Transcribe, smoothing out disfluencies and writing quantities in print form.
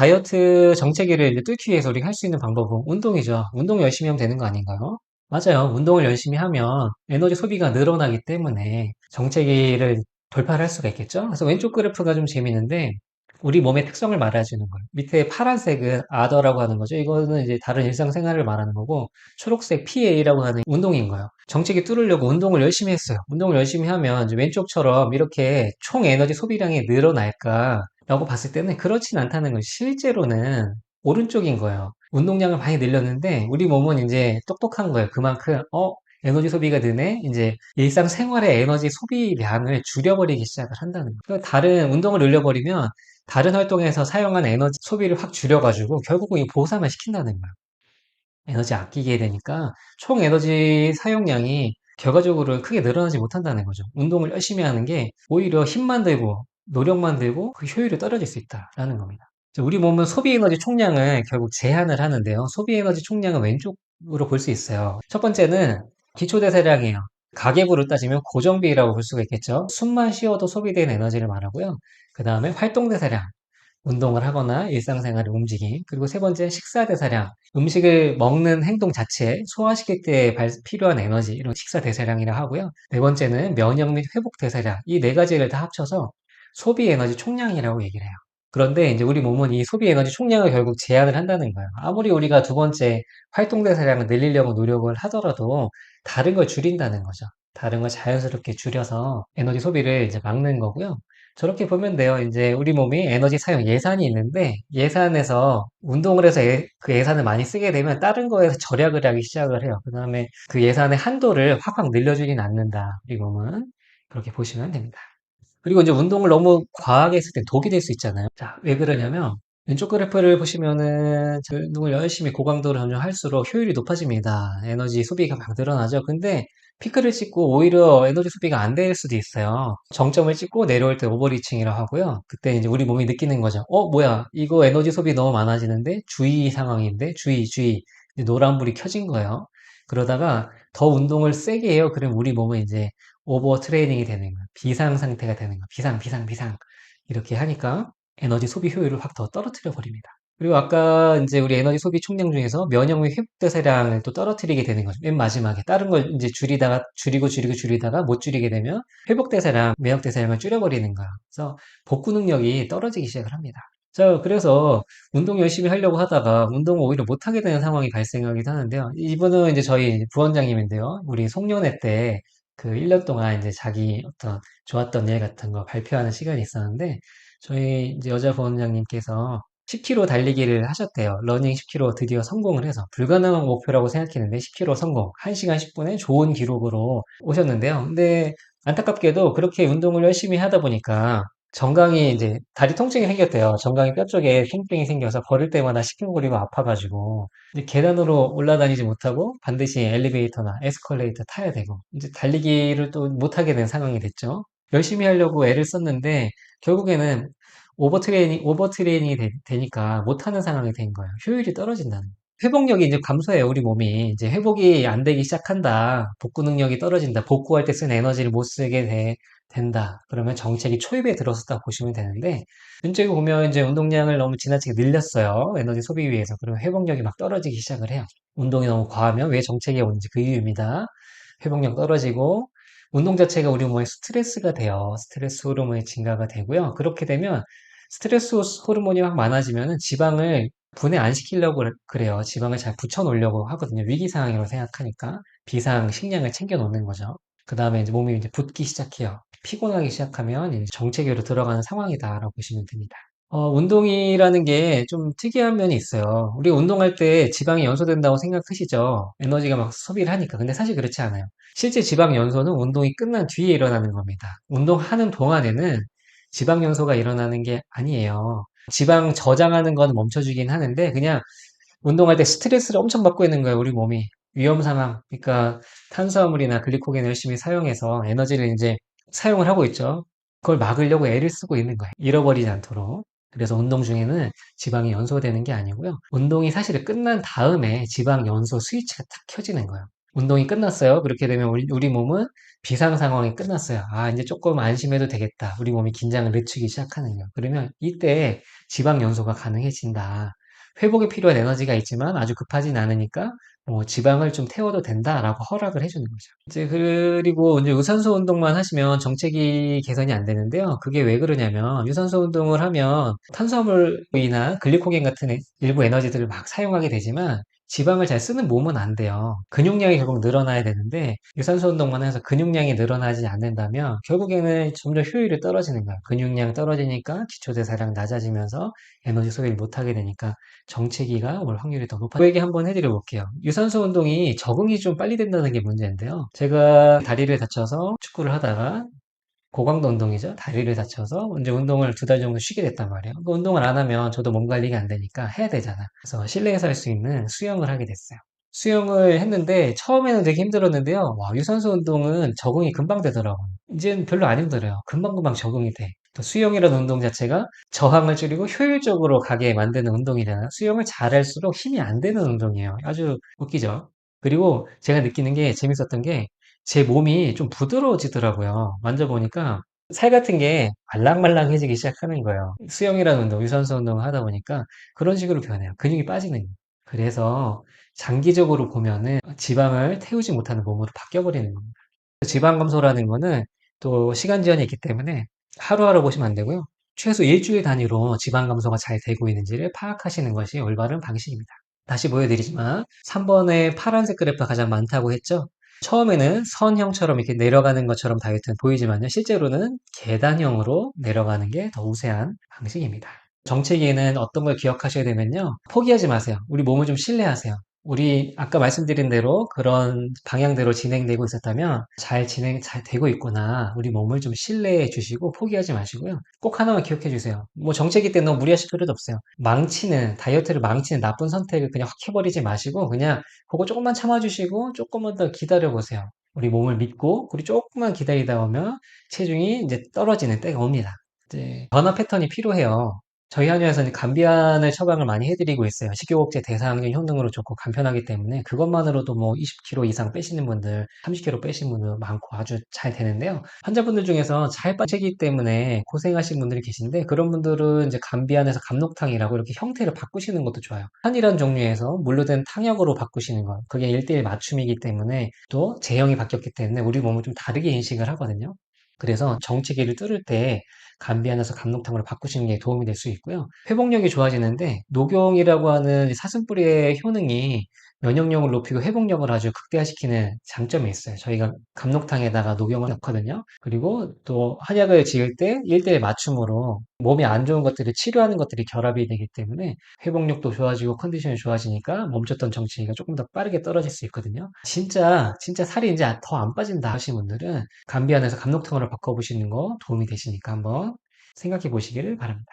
다이어트 정체기를 이제 뚫기 위해서 우리가 할 수 있는 방법은 운동이죠. 운동 열심히 하면 되는 거 아닌가요? 맞아요. 운동을 열심히 하면 에너지 소비가 늘어나기 때문에 정체기를 돌파를 할 수가 있겠죠? 그래서 왼쪽 그래프가 좀 재밌는데 우리 몸의 특성을 말해주는 거예요. 밑에 파란색은 아더라고 하는 거죠. 이거는 이제 다른 일상생활을 말하는 거고 초록색 PA라고 하는 운동인 거예요. 정체기 뚫으려고 운동을 열심히 했어요. 운동을 열심히 하면 이제 왼쪽처럼 이렇게 총 에너지 소비량이 늘어날까? 라고 봤을 때는 그렇진 않다는 거예요. 실제로는 오른쪽인 거예요. 운동량을 많이 늘렸는데 우리 몸은 이제 똑똑한 거예요. 그만큼 에너지 소비가 느네. 이제 일상생활의 에너지 소비량을 줄여버리기 시작을 한다는 거예요. 그러니까 다른 운동을 늘려버리면 다른 활동에서 사용한 에너지 소비를 확 줄여가지고 결국은 이 보상을 시킨다는 거예요. 에너지 아끼게 되니까 총 에너지 사용량이 결과적으로 크게 늘어나지 못한다는 거죠. 운동을 열심히 하는 게 오히려 힘만 들고 노력만 들고 그 효율이 떨어질 수 있다라는 겁니다. 우리 몸은 소비 에너지 총량을 결국 제한을 하는데요. 소비 에너지 총량은 왼쪽으로 볼 수 있어요. 첫 번째는 기초대사량이에요. 가계부로 따지면 고정비라고 볼 수가 있겠죠. 숨만 쉬어도 소비되는 에너지를 말하고요. 그 다음에 활동대사량. 운동을 하거나 일상생활의 움직임, 그리고 세 번째 식사대사량, 음식을 먹는 행동 자체, 소화시킬 때 필요한 에너지, 이런 식사대사량이라 하고요. 네 번째는 면역 및 회복대사량, 이 네 가지를 다 합쳐서 소비 에너지 총량이라고 얘기를 해요. 그런데 이제 우리 몸은 이 소비 에너지 총량을 결국 제한을 한다는 거예요. 아무리 우리가 두 번째 활동대사량을 늘리려고 노력을 하더라도 다른 걸 줄인다는 거죠. 다른 걸 자연스럽게 줄여서 에너지 소비를 이제 막는 거고요. 저렇게 보면 돼요. 이제 우리 몸이 에너지 사용 예산이 있는데 예산에서 운동을 해서 그 예산을 많이 쓰게 되면 다른 거에서 절약을 하기 시작을 해요. 그 다음에 그 예산의 한도를 확확 늘려주진 않는다. 우리 몸은 그렇게 보시면 됩니다. 그리고 이제 운동을 너무 과하게 했을 때 독이 될 수 있잖아요. 자, 왜 그러냐면 왼쪽 그래프를 보시면은 운동을 열심히 고강도로 점점 할수록 효율이 높아집니다. 에너지 소비가 막 늘어나죠. 근데 피크를 찍고 오히려 에너지 소비가 안 될 수도 있어요. 정점을 찍고 내려올 때 오버리칭이라고 하고요. 그때 이제 우리 몸이 느끼는 거죠. 뭐야, 이거 에너지 소비 너무 많아지는데 주의 상황인데 주의 이제 노란불이 켜진 거예요. 그러다가 더 운동을 세게 해요. 그럼 우리 몸은 이제 오버 트레이닝이 되는 거야. 비상 상태가 되는 거야. 비상. 이렇게 하니까 에너지 소비 효율을 확 더 떨어뜨려 버립니다. 그리고 아까 이제 우리 에너지 소비 총량 중에서 면역 및 회복 대사량을 또 떨어뜨리게 되는 거죠. 맨 마지막에 다른 걸 이제 줄이다가 못 줄이게 되면 회복 대사량, 면역 대사량을 줄여버리는 거야. 그래서 복구 능력이 떨어지기 시작을 합니다. 자, 그래서 운동 열심히 하려고 하다가 운동을 오히려 못하게 되는 상황이 발생하기도 하는데요. 이분은 이제 저희 부원장님인데요. 우리 송년회 때 그 1년 동안 이제 자기 어떤 좋았던 일 같은 거 발표하는 시간이 있었는데, 저희 이제 여자 부원장님께서 10km 달리기를 하셨대요. 러닝 10km 드디어 성공을 해서 불가능한 목표라고 생각했는데 10km 성공, 1시간 10분의 좋은 기록으로 오셨는데요. 근데 안타깝게도 그렇게 운동을 열심히 하다 보니까 정강이 이제 다리 통증이 생겼대요. 정강이 뼈 쪽에 통증이 생겨서 걸을 때마다 시큰거리고 아파가지고 이제 계단으로 올라다니지 못하고 반드시 엘리베이터나 에스컬레이터 타야 되고 이제 달리기를 또 못하게 된 상황이 됐죠. 열심히 하려고 애를 썼는데 결국에는 오버트레이닝이 되니까 못하는 상황이 된 거예요. 효율이 떨어진다는 거예요. 회복력이 이제 감소해요, 우리 몸이. 이제 회복이 안 되기 시작한다. 복구 능력이 떨어진다. 복구할 때 쓴 에너지를 못 쓰게 된다. 그러면 정책이 초입에 들어섰다 보시면 되는데, 문제가 보면 이제 운동량을 너무 지나치게 늘렸어요. 에너지 소비 위해서. 그러면 회복력이 막 떨어지기 시작을 해요. 운동이 너무 과하면 왜 정책이 오는지 그 이유입니다. 회복력 떨어지고, 운동 자체가 우리 몸에 스트레스가 돼요. 스트레스 호르몬의 증가가 되고요. 그렇게 되면 스트레스 호르몬이 막 많아지면 지방을 분해 안 시키려고 그래요. 지방을 잘 붙여놓으려고 하거든요. 위기 상황이라고 생각하니까 비상 식량을 챙겨 놓는 거죠. 그 다음에 이제 몸이 이제 붓기 시작해요. 피곤하기 시작하면 이제 정체기로 들어가는 상황이다라고 보시면 됩니다. 운동이라는 게 좀 특이한 면이 있어요. 우리 운동할 때 지방이 연소된다고 생각하시죠? 에너지가 막 소비를 하니까. 근데 사실 그렇지 않아요. 실제 지방 연소는 운동이 끝난 뒤에 일어나는 겁니다. 운동하는 동안에는 지방 연소가 일어나는 게 아니에요. 지방 저장하는 건 멈춰주긴 하는데 그냥 운동할 때 스트레스를 엄청 받고 있는 거예요, 우리 몸이. 위험 상황. 그러니까 탄수화물이나 글리코겐을 열심히 사용해서 에너지를 이제 사용을 하고 있죠. 그걸 막으려고 애를 쓰고 있는 거예요. 잃어버리지 않도록. 그래서 운동 중에는 지방이 연소되는 게 아니고요. 운동이 사실 끝난 다음에 지방 연소 스위치가 탁 켜지는 거예요. 운동이 끝났어요. 그렇게 되면 우리 몸은 비상 상황이 끝났어요. 아, 이제 조금 안심해도 되겠다. 우리 몸이 긴장을 늦추기 시작하는 거예요. 그러면 이때 지방 연소가 가능해진다. 회복에 필요한 에너지가 있지만 아주 급하진 않으니까 뭐 지방을 좀 태워도 된다라고 허락을 해주는 거죠. 이제 그리고 이제 유산소 운동만 하시면 정체기 개선이 안 되는데요. 그게 왜 그러냐면 유산소 운동을 하면 탄수화물이나 글리코겐 같은 일부 에너지들을 막 사용하게 되지만 지방을 잘 쓰는 몸은 안 돼요. 근육량이 결국 늘어나야 되는데 유산소 운동만 해서 근육량이 늘어나지 않는다면 결국에는 점점 효율이 떨어지는 거예요. 근육량 떨어지니까 기초대사량 낮아지면서 에너지 소비를 못하게 되니까 정체기가 올 확률이 더 높아. 그 얘기 한번 해드려 볼게요. 유산소 운동이 적응이 좀 빨리 된다는 게 문제인데요. 제가 다리를 다쳐서 축구를 하다가 고강도 운동이죠. 다리를 다쳐서 이제 운동을 2달 정도 쉬게 됐단 말이에요. 그 운동을 안 하면 저도 몸 관리가 안 되니까 해야 되잖아. 그래서 실내에서 할 수 있는 수영을 하게 됐어요. 수영을 했는데 처음에는 되게 힘들었는데요. 와, 유산소 운동은 적응이 금방 되더라고요. 이제는 별로 안 힘들어요. 금방금방 적응이 돼. 또 수영이라는 운동 자체가 저항을 줄이고 효율적으로 가게 만드는 운동이잖아요. 수영을 잘할수록 힘이 안 되는 운동이에요. 아주 웃기죠? 그리고 제가 느끼는 게 재밌었던 게 제 몸이 좀 부드러워지더라고요. 만져보니까 살 같은 게 말랑말랑해지기 시작하는 거예요. 수영이라는 운동, 유산소 운동을 하다 보니까 그런 식으로 변해요. 근육이 빠지는 거예요. 그래서 장기적으로 보면은 지방을 태우지 못하는 몸으로 바뀌어버리는 겁니다. 지방 감소라는 거는 또 시간 제한이 있기 때문에 하루하루 보시면 안 되고요. 최소 일주일 단위로 지방 감소가 잘 되고 있는지를 파악하시는 것이 올바른 방식입니다. 다시 보여드리지만 3번의 파란색 그래프가 가장 많다고 했죠? 처음에는 선형처럼 이렇게 내려가는 것처럼 다이어트는 보이지만요. 실제로는 계단형으로 내려가는 게 더 우세한 방식입니다. 정체기에는 어떤 걸 기억하셔야 되면요. 포기하지 마세요. 우리 몸을 좀 신뢰하세요. 우리 아까 말씀드린 대로 그런 방향대로 진행되고 있었다면 잘 되고 있구나. 우리 몸을 좀 신뢰해 주시고 포기하지 마시고요. 꼭 하나만 기억해 주세요. 뭐 정체기 때 너무 무리하실 필요도 없어요. 다이어트를 망치는 나쁜 선택을 그냥 확 해버리지 마시고 그냥 그거 조금만 참아주시고 조금만 더 기다려 보세요. 우리 몸을 믿고 그리고 조금만 기다리다 보면 체중이 이제 떨어지는 때가 옵니다. 이제 변화 패턴이 필요해요. 저희 한의원에서는 감비안을 처방을 많이 해드리고 있어요. 식욕억제 대사항력 효능으로 좋고 간편하기 때문에 그것만으로도 뭐 20kg 이상 빼시는 분들, 30kg 빼시는 분들 많고 아주 잘 되는데요. 환자분들 중에서 잘 빠지기 때문에 고생하시는 분들이 계신데 그런 분들은 이제 감비안에서 감록탕이라고 이렇게 형태를 바꾸시는 것도 좋아요. 한이란 종류에서 물로 된 탕약으로 바꾸시는 거. 그게 1대1 맞춤이기 때문에 또 제형이 바뀌었기 때문에 우리 몸을 좀 다르게 인식을 하거든요. 그래서 정체기를 뚫을 때 감비안에서 감록탕으로 바꾸시는 게 도움이 될 수 있고요. 회복력이 좋아지는데 녹용이라고 하는 사슴뿌리의 효능이 면역력을 높이고 회복력을 아주 극대화시키는 장점이 있어요. 저희가 감록탕에다가 녹용을 넣거든요. 그리고 또 한약을 지을 때 1대1 맞춤으로 몸에 안 좋은 것들을 치료하는 것들이 결합이 되기 때문에 회복력도 좋아지고 컨디션이 좋아지니까 멈췄던 정체기가 조금 더 빠르게 떨어질 수 있거든요. 진짜 살이 이제 더 안 빠진다 하시는 분들은 감비안에서 감록탕으로 바꿔보시는 거 도움이 되시니까 한번 생각해 보시기를 바랍니다.